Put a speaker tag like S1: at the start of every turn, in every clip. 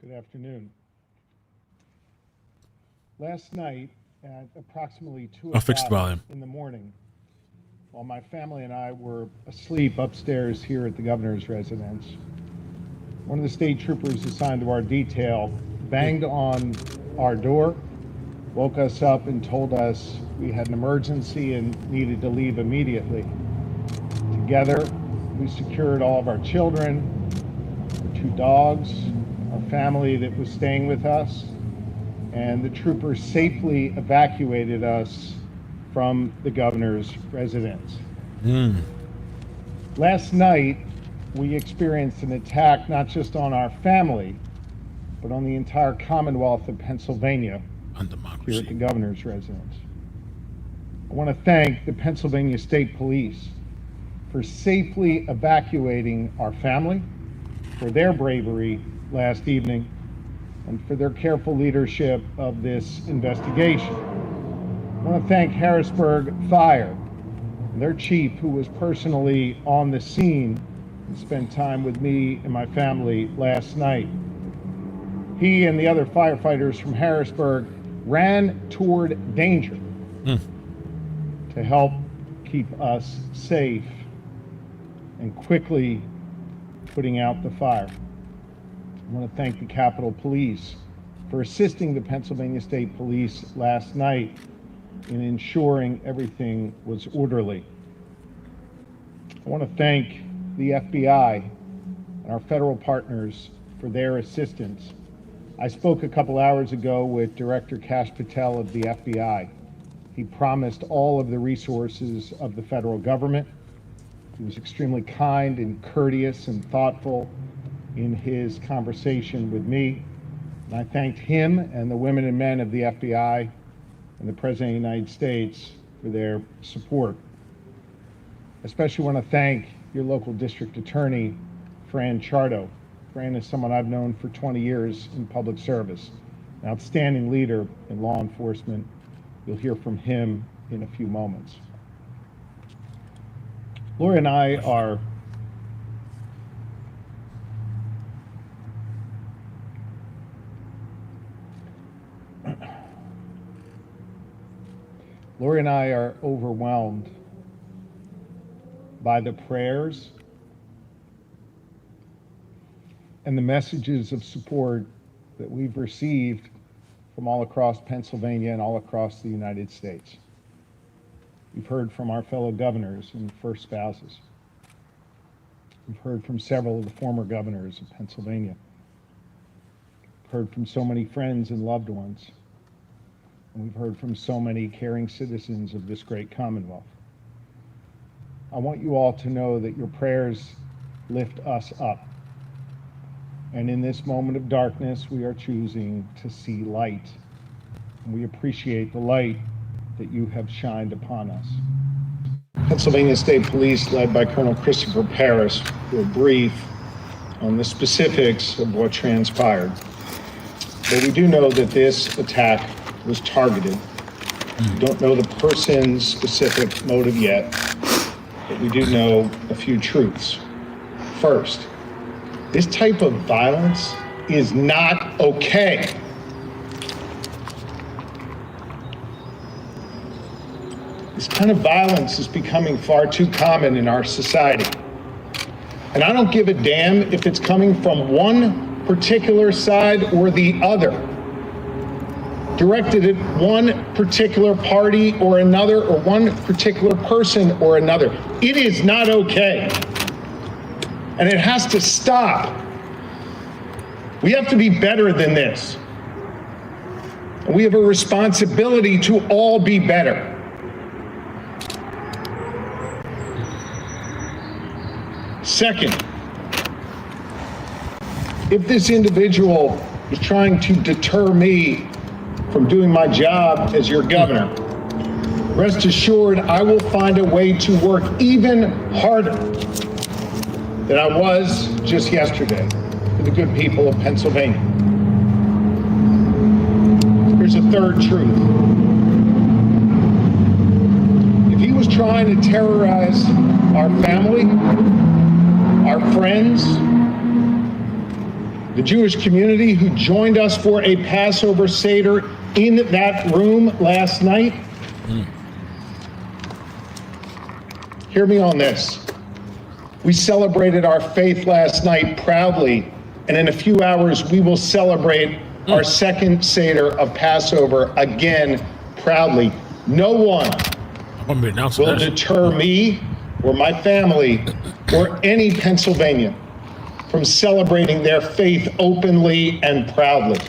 S1: Good afternoon. Last night at approximately 2
S2: fixed
S1: o'clock
S2: volume.
S1: in the morning, while my family and I were asleep upstairs here at the governor's residence, one of the state troopers assigned to our detail banged on our door, woke us up and told us we had an emergency and needed to leave immediately. Together, we secured all of our children, our 2 dogs, our family that was staying with us, and the troopers safely evacuated us from the governor's residence. Last night, we experienced an attack not just on our family, but on the entire Commonwealth of Pennsylvania here at the governor's residence. I want to thank the Pennsylvania State Police for safely evacuating our family, for their bravery last evening, and for their careful leadership of this investigation. I want to thank Harrisburg Fire and their chief, who was personally on the scene and spent time with me and my family last night. He and the other firefighters from Harrisburg ran toward danger to help keep us safe and quickly putting out the fire. I want to thank the Capitol Police for assisting the Pennsylvania State Police last night in ensuring everything was orderly. I want to thank the FBI and our federal partners for their assistance. I spoke a couple hours ago with Director Kash Patel of the FBI. He promised all of the resources of the federal government. He was extremely kind and courteous and thoughtful in his conversation with me. And I thanked him and the women and men of the FBI and the President of the United States for their support. I especially want to thank your local district attorney, Fran Chardo. Fran is someone I've known for 20 years in public service, an outstanding leader in law enforcement. You'll hear from him in a few moments. Lori and I are overwhelmed by the prayers and the messages of support that we've received from all across Pennsylvania and all across the United States. We've heard from our fellow governors and first spouses. We've heard from several of the former governors of Pennsylvania. We've heard from so many friends and loved ones. And we've heard from so many caring citizens of this great Commonwealth. I want you all to know that your prayers lift us up. And in this moment of darkness, we are choosing to see light. And we appreciate the light that you have shined upon us. Pennsylvania State Police, led by Colonel Christopher Paris, will brief on the specifics of what transpired. But we do know that this attack was targeted. We don't know the person's specific motive yet, but we do know a few truths. First, this type of violence is not okay. This kind of violence is becoming far too common in our society. And I don't give a damn if it's coming from one particular side or the other, directed at one particular party or another, or one particular person or another. It is not okay. And it has to stop. We have to be better than this. And we have a responsibility to all be better. Second, if this individual is trying to deter me from doing my job as your governor, rest assured I will find a way to work even harder than I was just yesterday for the good people of Pennsylvania. Here's a third truth. If he was trying to terrorize our family, our friends, the Jewish community who joined us for a Passover Seder in that room last night. Hear me on this. We celebrated our faith last night proudly, and in a few hours we will celebrate our second Seder of Passover again proudly. No one will deter me or my family or any Pennsylvanian from celebrating their faith openly and proudly.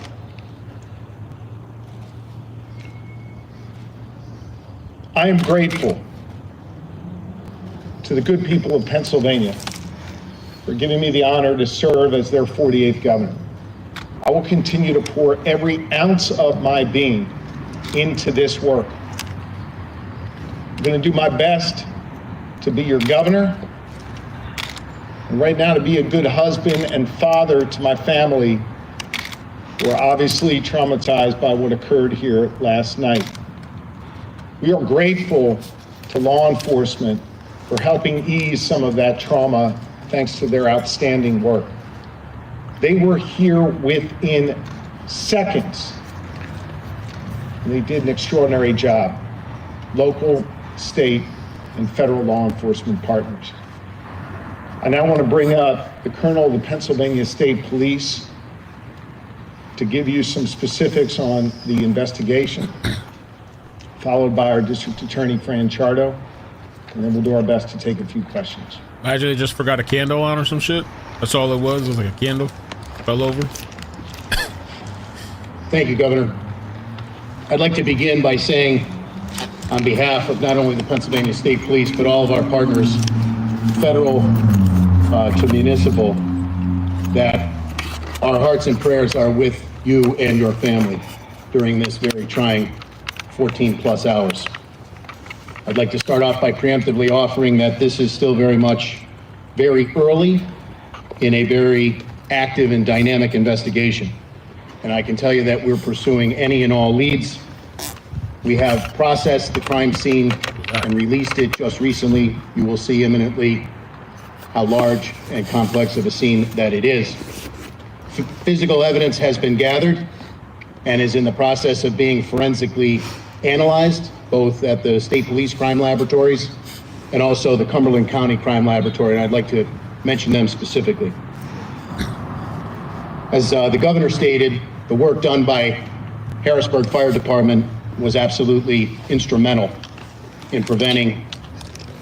S1: I am grateful to the good people of Pennsylvania for giving me the honor to serve as their 48th governor. I will continue to pour every ounce of my being into this work. I'm going to do my best to be your governor, and right now to be a good husband and father to my family, who are obviously traumatized by what occurred here last night. We are grateful to law enforcement for helping ease some of that trauma thanks to their outstanding work. They were here within seconds, and they did an extraordinary job. Local, state, and federal law enforcement partners. I now want to bring up the Colonel of the Pennsylvania State Police to give you some specifics on the investigation, followed by our District Attorney, Fran Chardo, and then we'll do our best to take a few questions.
S2: Imagine they just forgot a candle on or some shit. That's all it was like a candle. Fell over.
S3: Thank you, Governor. I'd like to begin by saying, on behalf of not only the Pennsylvania State Police, but all of our partners, federal to municipal, that our hearts and prayers are with you and your family during this very trying 14 plus hours. I'd like to start off by preemptively offering that this is still very early in a very active and dynamic investigation. And I can tell you that we're pursuing any and all leads. We have processed the crime scene and released it just recently. You will see imminently how large and complex of a scene that it is. Physical evidence has been gathered and is in the process of being forensically analyzed, both at the State Police Crime Laboratories and also the Cumberland County Crime Laboratory, and I'd like to mention them specifically. As the governor stated, the work done by Harrisburg Fire Department was absolutely instrumental in preventing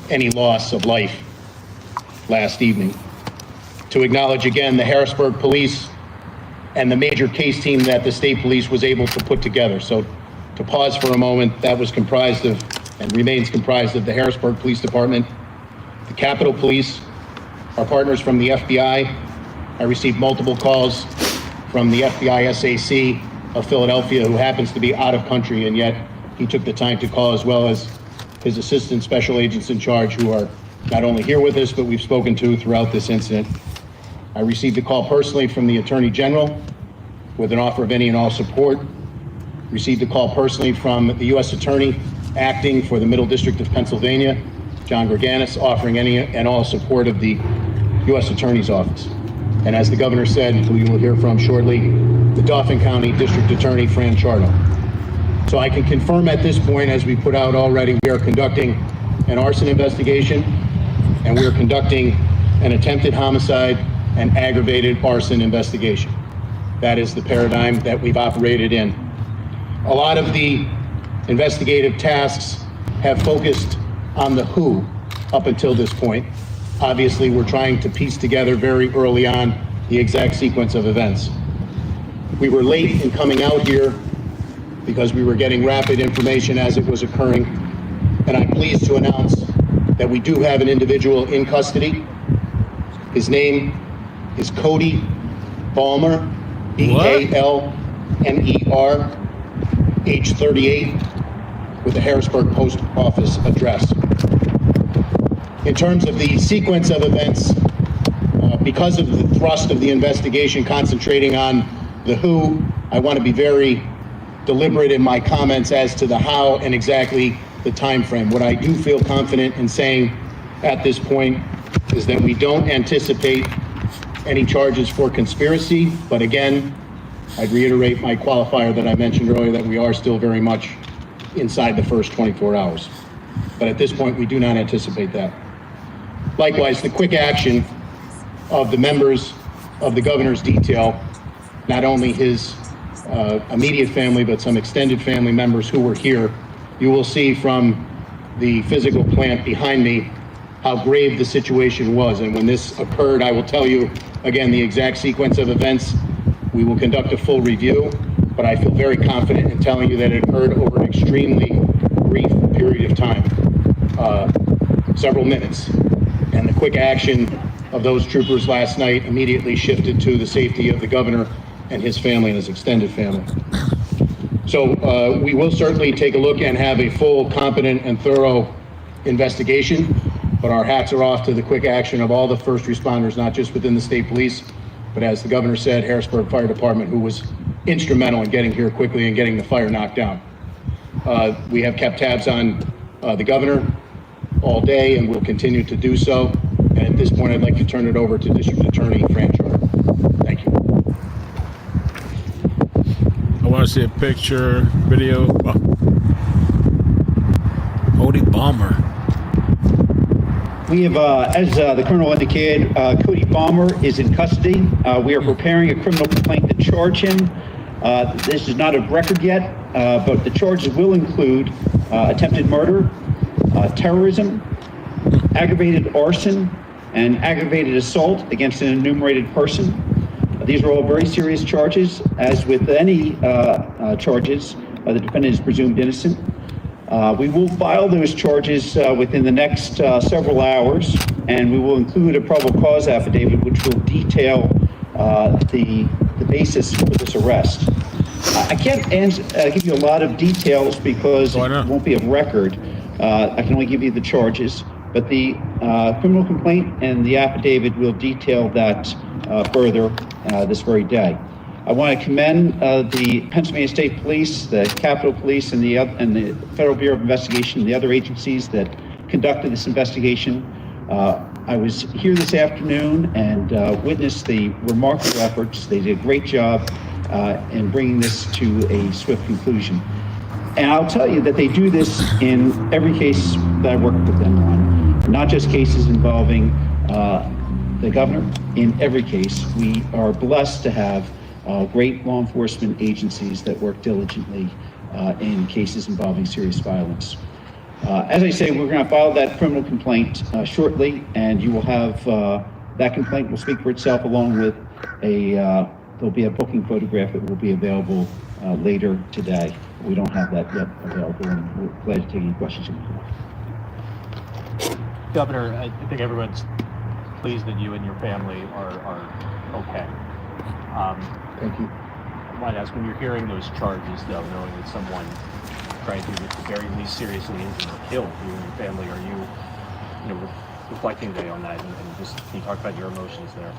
S3: any loss of life last evening. To acknowledge again the Harrisburg Police and the major case team that the state police was able to put together. So to pause for a moment, that was comprised of and remains comprised of the Harrisburg Police Department, the Capitol Police, our partners from the FBI. I received multiple calls from the FBI SAC of Philadelphia, who happens to be out of country, and yet he took the time to call, as well as his assistant special agents in charge, who are not only here with us, but we've spoken to throughout this incident. I received a call personally from the Attorney General with an offer of any and all support. Received a call personally from the U.S. Attorney acting for the Middle District of Pennsylvania, John Greganis, offering any and all support of the U.S. Attorney's Office. And as the governor said, who you will hear from shortly, the Dauphin County District Attorney, Fran Chardo. So I can confirm at this point, as we put out already, we are conducting an arson investigation, and we are conducting an attempted homicide and aggravated arson investigation. That is the paradigm that we've operated in. A lot of the investigative tasks have focused on the who up until this point. Obviously, we're trying to piece together very early on the exact sequence of events. We were late in coming out here because we were getting rapid information as it was occurring, and I'm pleased to announce that we do have an individual in custody. His name is Cody Balmer, B-A-L-M-E-R, age 38, with the Harrisburg Post Office address. In terms of the sequence of events, because of the thrust of the investigation concentrating on the who, I want to be very deliberate in my comments as to the how and exactly the time frame. What I do feel confident in saying at this point is that we don't anticipate any charges for conspiracy, but again, I'd reiterate my qualifier that I mentioned earlier, that we are still very much inside the first 24 hours. But at this point, we do not anticipate that. Likewise, the quick action of the members of the governor's detail, not only his immediate family, but some extended family members who were here. You will see from the physical plant behind me how grave the situation was. And when this occurred, I will tell you, again, the exact sequence of events. We will conduct a full review, but I feel very confident in telling you that it occurred over an extremely brief period of time, several minutes. And the quick action of those troopers last night immediately shifted to the safety of the governor and his family and his extended family. So we will certainly take a look and have a full, competent, and thorough investigation, but our hats are off to the quick action of all the first responders, not just within the state police, but as the governor said, Harrisburg Fire Department, who was instrumental in getting here quickly and getting the fire knocked down. We have kept tabs on the governor all day and will continue to do so. And at this point, I'd like to turn it over to District Attorney Frank Charter. Thank you.
S2: I want to see a picture, video. Oh. Cody Balmer.
S4: We have, as the Colonel indicated, Cody Balmer is in custody. We are preparing a criminal complaint to charge him. This is not a record yet, but the charges will include attempted murder, terrorism, aggravated arson, and aggravated assault against an enumerated person. These are all very serious charges. As with any charges, the defendant is presumed innocent. We will file those charges within the next several hours, and we will include a probable cause affidavit which will detail the basis for this arrest. I can't give you a lot of details because it won't be of record. I can only give you the charges, but the criminal complaint and the affidavit will detail that further this very day. I want to commend the Pennsylvania State Police, the Capitol Police, and the Federal Bureau of Investigation, and the other agencies that conducted this investigation. I was here this afternoon and witnessed the remarkable efforts. They did a great job in bringing this to a swift conclusion. And I'll tell you that they do this in every case that I work with them on, not just cases involving the governor. In every case, we are blessed to have great law enforcement agencies that work diligently in cases involving serious violence. As I say, we're going to file that criminal complaint shortly, and you will have that complaint will speak for itself, along with there'll be a booking photograph that will be available later today. We don't have that yet available, and we're glad to take any questions you have.
S5: Governor, I think everyone's pleased that you and your family are okay.
S3: Thank you.
S5: I want to ask, when you're hearing those charges, though, knowing that someone tried to, at the very least, seriously injure or kill you and your family, are you, reflecting today on that, and just can you talk about your emotions there?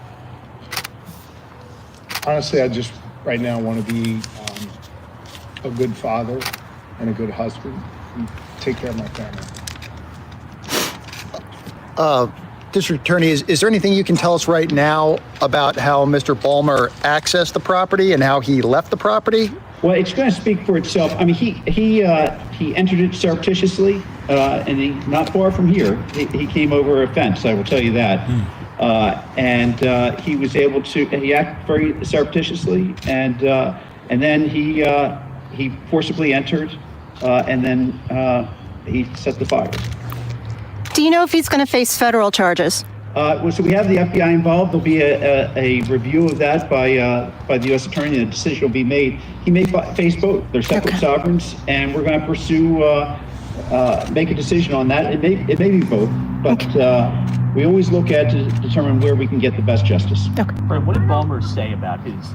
S1: Honestly, I just right now want to be a good father and a good husband and take care of my family.
S6: District Attorney, is there anything you can tell us right now about how Mr. Balmer accessed the property and how he left the property?
S4: Well, it's going to speak for itself. I mean, he entered it surreptitiously, and not far from here. He came over a fence, I will tell you that. And he was able to. He acted very surreptitiously, and then he forcibly entered, and then he set the fire.
S7: Do you know if he's going to face federal charges?
S4: So we have the FBI involved. There'll be a review of that by the U.S. Attorney, and a decision will be made. He may face both. They're separate sovereigns, and we're going to pursue, make a decision on that. It may be both, but we always look at to determine where we can get the best justice.
S7: Okay.
S5: Right, what did Balmer say about his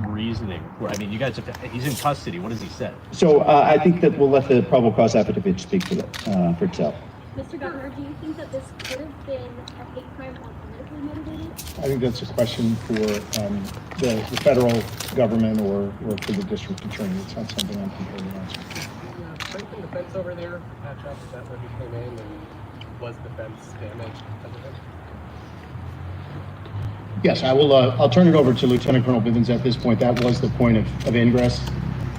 S5: reasoning? I mean, you guys he's in custody. What does he say?
S4: So I think that we'll let the probable cause affidavit speak for itself.
S8: Mr. Governor, do you think that this could have been a hate crime or politically motivated?
S1: I think that's a question for the federal government or for the district attorney. It's not something I'm prepared to answer.
S9: Strengthen the fence over there, patch up, is that where he came in, and was the fence damaged because of it?
S3: Yes, I will. I'll turn it over to Lieutenant Colonel Bivens at this point. That was the point of ingress.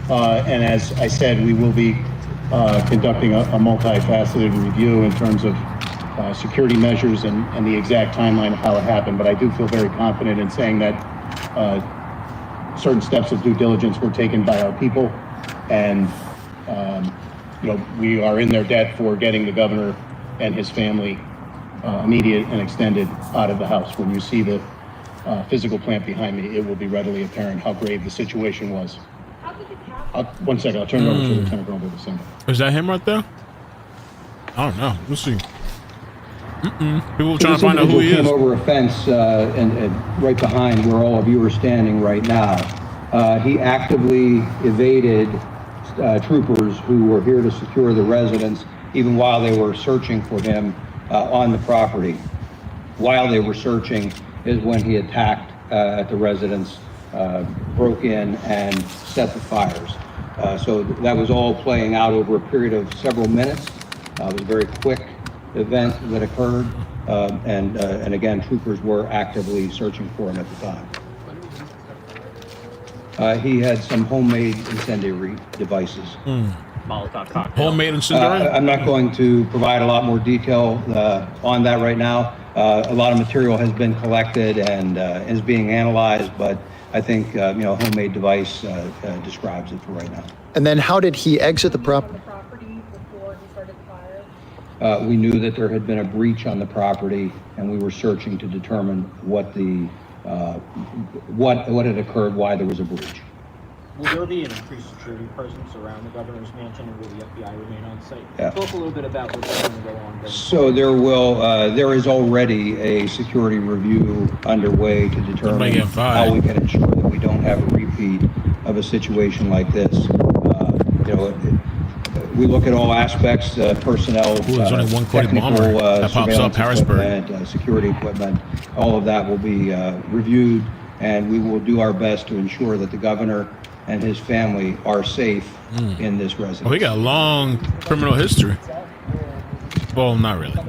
S3: And as I said, we will be conducting a multifaceted review in terms of security measures and the exact timeline of how it happened. But I do feel very confident in saying that certain steps of due diligence were taken by our people, and we are in their debt for getting the governor and his family immediate and extended out of the house. When you see the physical plant behind me, it will be readily apparent how grave the situation was.
S8: How did it happen?
S3: One second, I'll turn it over to Lieutenant Colonel Bivens.
S2: Is that him right there? I don't know. Let's see. People trying to find out who he
S10: came
S2: is.
S10: over a fence and right behind where all of you are standing right now. He actively evaded troopers who were here to secure the residence, even while they were searching for him on the property. While they were searching is when he attacked at the residence, broke in and set the fires. So that was all playing out over a period of several minutes. It was a very quick event that occurred, and again, troopers were actively searching for him at the time. He had some homemade incendiary devices.
S5: Molotov cocktail.
S2: Homemade incendiary?
S10: I'm not going to provide a lot more detail on that right now. A lot of material has been collected and is being analyzed, but I think homemade device describes it for right now.
S6: And then how did he exit the property?
S8: Before he started the fire?
S10: We knew that there had been a breach on the property, and we were searching to determine what had occurred, why there was a breach.
S11: Will there be an increased security presence around the governor's mansion, and will the FBI remain on site?
S10: Yeah.
S11: Talk a little bit about what's going to go on.
S10: So there is already a security review underway to determine how we can ensure that we don't have a repeat of a situation like this. We look at all aspects, personnel,
S2: there's only one Cody
S10: technical
S2: Balmer that pops up,
S10: surveillance
S2: Harrisburg.
S10: equipment, security equipment, all of that will be reviewed, and we will do our best to ensure that the governor and his family are safe in this residence.
S2: Oh, he got a long criminal history. Well, not really.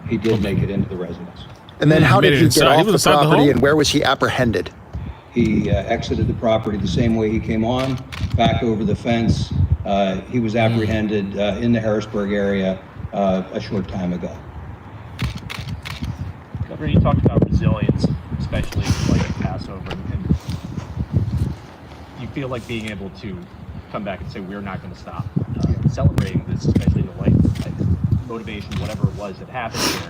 S10: He did make it into the residence.
S6: And then how
S2: Made
S6: did
S2: it
S6: he
S2: inside.
S6: get
S2: He
S6: off
S2: was
S6: the
S2: inside the
S6: property
S2: home?
S6: and where was he apprehended?
S10: He exited the property the same way he came on, back over the fence. He was apprehended in the Harrisburg area a short time ago.
S5: Governor, you talked about resilience, especially like at Passover, and you feel like being able to come back and say we're not going to stop celebrating this, especially in the light motivation, whatever it was that happened here.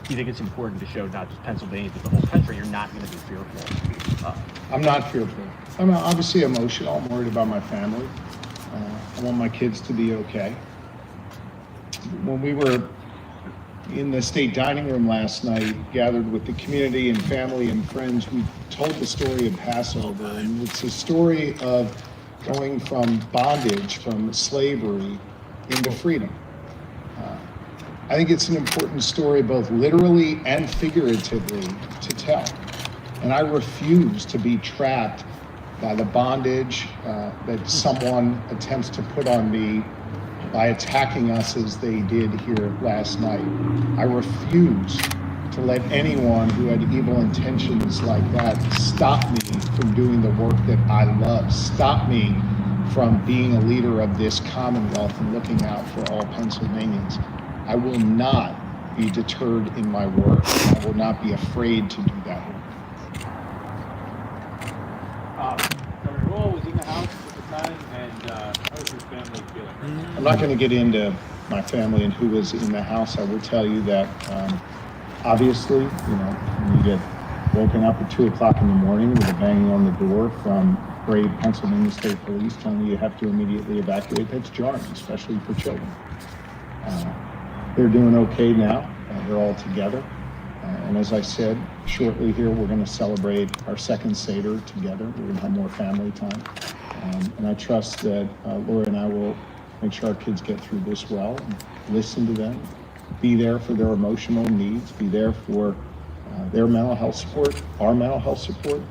S5: Do you think it's important to show not just Pennsylvania but the whole country you're not going to be fearful?
S1: I'm not fearful. I'm obviously emotional. I'm worried about my family. I want my kids to be okay. When we were in the state dining room last night, gathered with the community and family and friends, we told the story of Passover, and it's a story of going from bondage, from slavery, into freedom. I think it's an important story, both literally and figuratively, to tell. And I refuse to be trapped by the bondage that someone attempts to put on me by attacking us as they did here last night. I refuse to let anyone who had evil intentions like that stop me from doing the work that I love, stop me from being a leader of this Commonwealth and looking out for all Pennsylvanians. I will not be deterred in my work. I will not be afraid to do that work.
S11: Governor Roll was in the house at the time, and how was your family feeling?
S1: I'm not going to get into my family and who was in the house. I will tell you that obviously, when you get woken up at 2 o'clock in the morning with a banging on the door from brave Pennsylvania State Police telling you have to immediately evacuate, that's jarring, especially for children. They're doing okay now. They're all together. And as I said, shortly here, we're going to celebrate our second Seder together. We're going to have more family time. And I trust that Laura and I will make sure our kids get through this well, and listen to them, be there for their emotional needs, be there for their mental health support, our mental health support,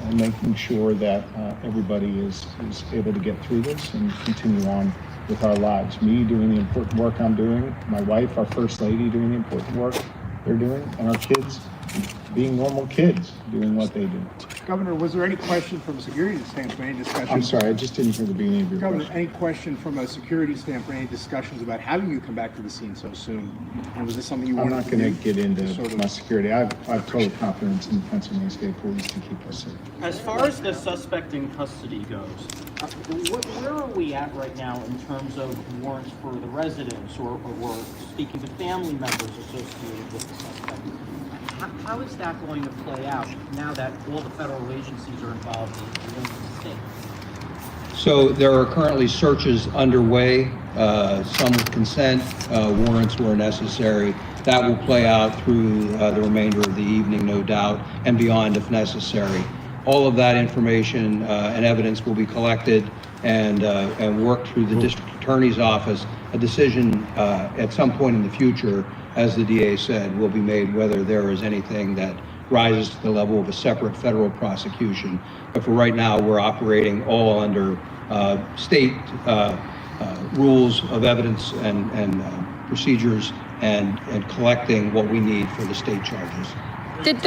S1: and making sure that everybody is able to get through this and continue on with our lives. Me doing the important work I'm doing, my wife, our First Lady, doing the important work they're doing, and our kids being normal kids, doing what they do.
S12: Governor, was there any question from a security standpoint, any discussion?
S1: I'm sorry, I just didn't hear the beginning of your
S12: Governor,
S1: question.
S12: any question from a security standpoint, any discussions about having you come back to the scene so soon? And was this something you
S1: I'm
S12: wanted
S1: not
S12: to
S1: going
S12: do?
S1: to get into
S12: Sort of-
S1: my security. I have total confidence in the Pennsylvania State Police to keep us safe.
S13: As far as the suspect in custody goes, where are we at right now in terms of warrants for the residents or speaking to family members associated with the suspect? How is that going to play out now that all the federal agencies are involved in the state?
S10: So there are currently searches underway, some with consent, warrants where necessary. That will play out through the remainder of the evening, no doubt, and beyond if necessary. All of that information and evidence will be collected and worked through the district attorney's office. A decision at some point in the future, as the DA said, will be made whether there is anything that rises to the level of a separate federal prosecution. But for right now, we're operating all under state rules of evidence and procedures and collecting what we need for the state charges.
S14: Did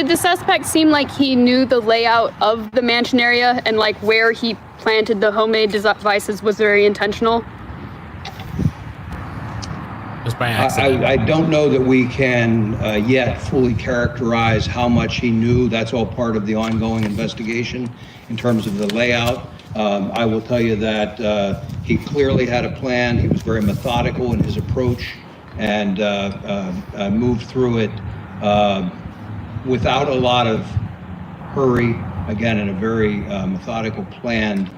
S14: the suspect seem like he knew the layout of the mansion area and like where he planted the homemade devices was very intentional?
S2: Just by accident.
S10: I don't know that we can yet fully characterize how much he knew. That's all part of the ongoing investigation in terms of the layout. I will tell you that he clearly had a plan. He was very methodical in his approach and moved through it without a lot of hurry, again, in a very methodical, planned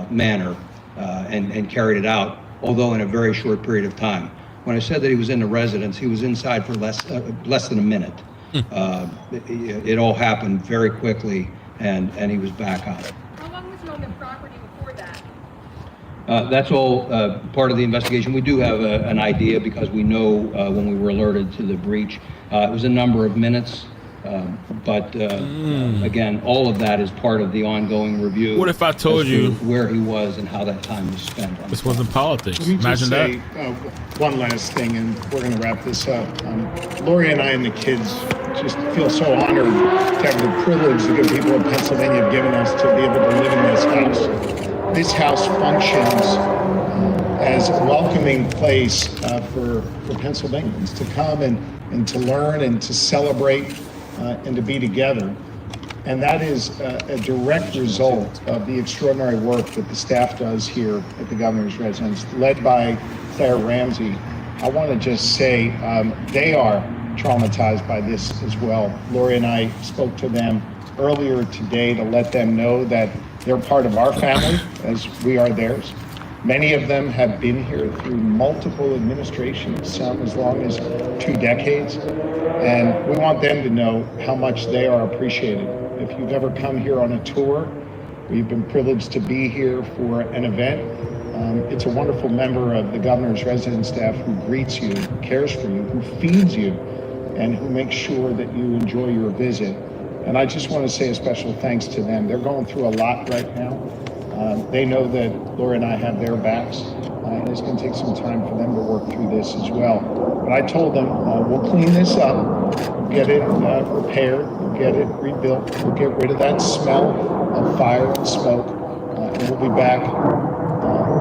S10: manner, and carried it out, although in a very short period of time. When I said that he was in the residence, he was inside for less than a minute. It all happened very quickly, and he was back out.
S8: How long was he on the property before that?
S10: That's all part of the investigation. We do have an idea because we know when we were alerted to the breach. It was a number of minutes, but again, all of that is part of the ongoing review.
S2: What if I told you
S10: where he was and how that time was spent?
S2: This wasn't politics?
S1: Let me
S2: Imagine
S1: just say
S2: that.
S1: one last thing, and we're going to wrap this up. Lori and I and the kids just feel so honored to have the privilege that the people of Pennsylvania have given us to be able to live in this house. This house functions as a welcoming place for Pennsylvanians to come and to learn and to celebrate and to be together. And that is a direct result of the extraordinary work that the staff does here at the governor's residence, led by Claire Ramsey. I want to just say they are traumatized by this as well. Lori and I spoke to them earlier today to let them know that they're part of our family as we are theirs. Many of them have been here through multiple administrations, some as long as 2 decades. And we want them to know how much they are appreciated. If you've ever come here on a tour, we've been privileged to be here for an event. It's a wonderful member of the governor's residence staff who greets you, cares for you, who feeds you, and who makes sure that you enjoy your visit. And I just want to say a special thanks to them. They're going through a lot right now. They know that Laura and I have their backs, and it's going to take some time for them to work through this as well. But I told them, we'll clean this up, get it repaired, we'll get it rebuilt, we'll get rid of that smell of fire and smoke, and we'll be back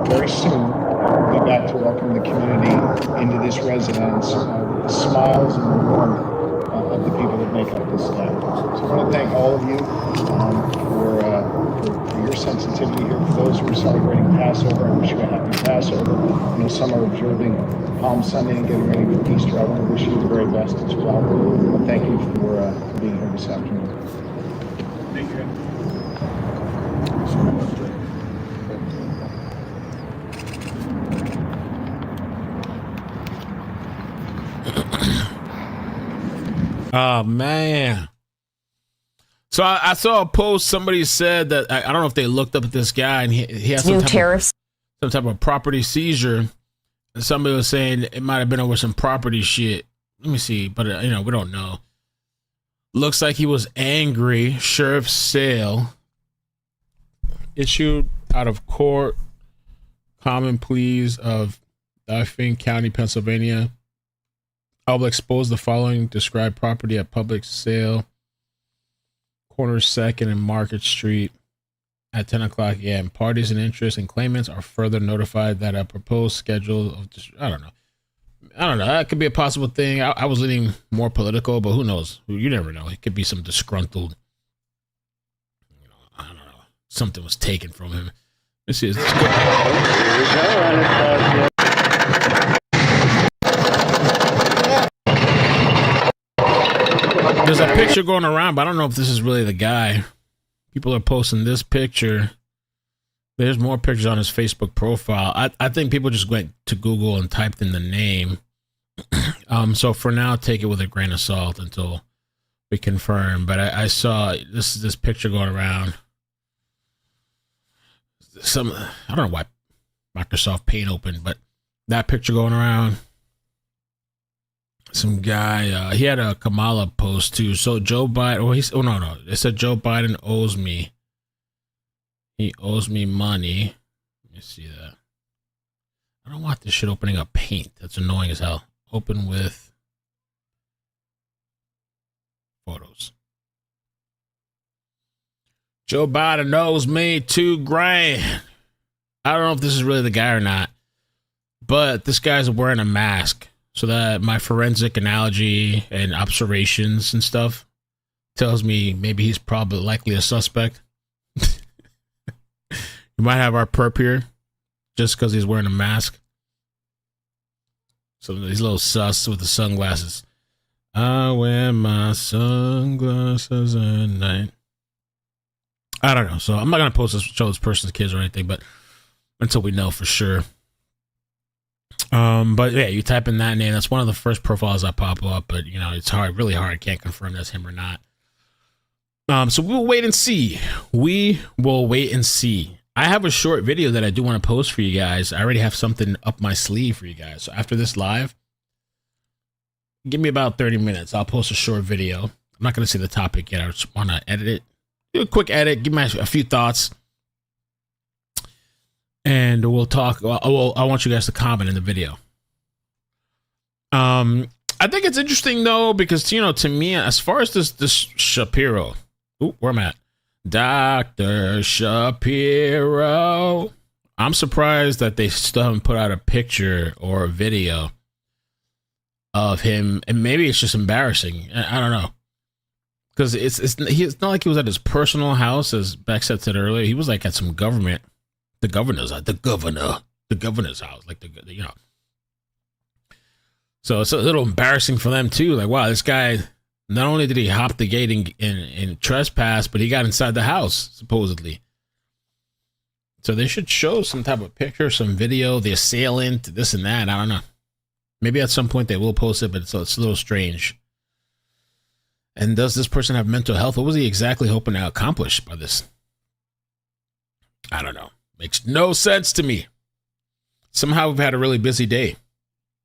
S1: very soon. We'll be back to welcome the community into this residence with the smiles and the warmth of the people that make up this staff. So I want to thank all of you for your sensitivity here. For those who are celebrating Passover, I wish you a happy Passover. I know some are observing Palm Sunday and getting ready for Easter. I want to wish you the very best as well. And thank you for being here this afternoon.
S12: Thank you.
S2: Oh man. So I saw a post. Somebody said that I don't know if they looked up at this guy and he has some type of property seizure. And somebody was saying it might have been over some property shit. Let me see, but we don't know. Looks like he was angry. Sheriff's sale issued out of court. Common pleas of Dauphin County, Pennsylvania. I will expose the following described property at public sale, corner 2nd and Market Street at 10 o'clock a.m. Parties and interests and claimants are further notified that a proposed schedule of, I don't know. That could be a possible thing. I was leaning more political, but who knows? You never know. It could be some disgruntled, I don't know. Something was taken from him. Let's see. There's a picture going around, but I don't know if this is really the guy. People are posting this picture. There's more pictures on his Facebook profile. I think people just went to Google and typed in the name. So for now, take it with a grain of salt until we confirm. But I saw this picture going around. I don't know why Microsoft Paint opened, but that picture going around. Some guy, he had a Kamala post too. So Joe Biden, no. It said Joe Biden owes me. He owes me money. Let me see that. I don't want this shit opening up Paint. That's annoying as hell. Open with photos. Joe Biden owes me $2,000. I don't know if this is really the guy or not, but this guy's wearing a mask. So that my forensic analogy and observations and stuff tells me maybe he's probably likely a suspect. You might have our perp here just because he's wearing a mask. So he's a little sus with the sunglasses. I wear my sunglasses at night. I don't know. So I'm not going to show this person's kids or anything, but until we know for sure. But yeah, you type in that name. That's one of the first profiles that pop up, but it's really hard. I can't confirm that's him or not. So we'll wait and see. We will wait and see. I have a short video that I do want to post for you guys. I already have something up my sleeve for you guys. So after this live, give me about 30 minutes. I'll post a short video. I'm not going to say the topic yet. I just want to edit it. Do a quick edit. Give me a few thoughts. And we'll talk. I want you guys to comment in the video. I think it's interesting though, because to me, as far as this Shapiro, where I'm at, Dr. Shapiro, I'm surprised that they still haven't put out a picture or a video of him, and maybe it's just embarrassing. I don't know, because it's not like he was at his personal house, as Beck said earlier. He was like at some the governor's house, like So it's a little embarrassing for them too. Like, wow, this guy, not only did he hop the gate and trespass, but he got inside the house, supposedly. So they should show some type of picture, some video, the assailant, this and that. I don't know. Maybe at some point they will post it, but it's a little strange. And does this person have mental health? What was he exactly hoping to accomplish by this? I don't know. Makes no sense to me. Somehow we've had a really busy day.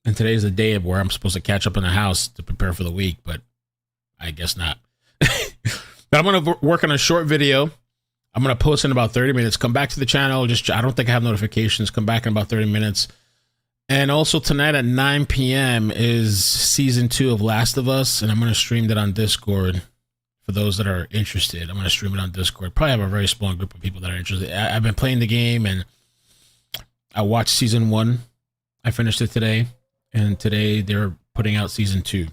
S2: And today's the day where I'm supposed to catch up in the house to prepare for the week, but I guess not. But I'm going to work on a short video. I'm going to post in about 30 minutes. Come back to the channel. I don't think I have notifications. Come back in about 30 minutes. And also tonight at 9 p.m. is season 2 of Last of Us. And I'm going to stream that on Discord. For those that are interested, I'm going to stream it on Discord. Probably have a very small group of people that are interested. I've been playing the game, and I watched season 1. I finished it today, and today they're putting out season 2.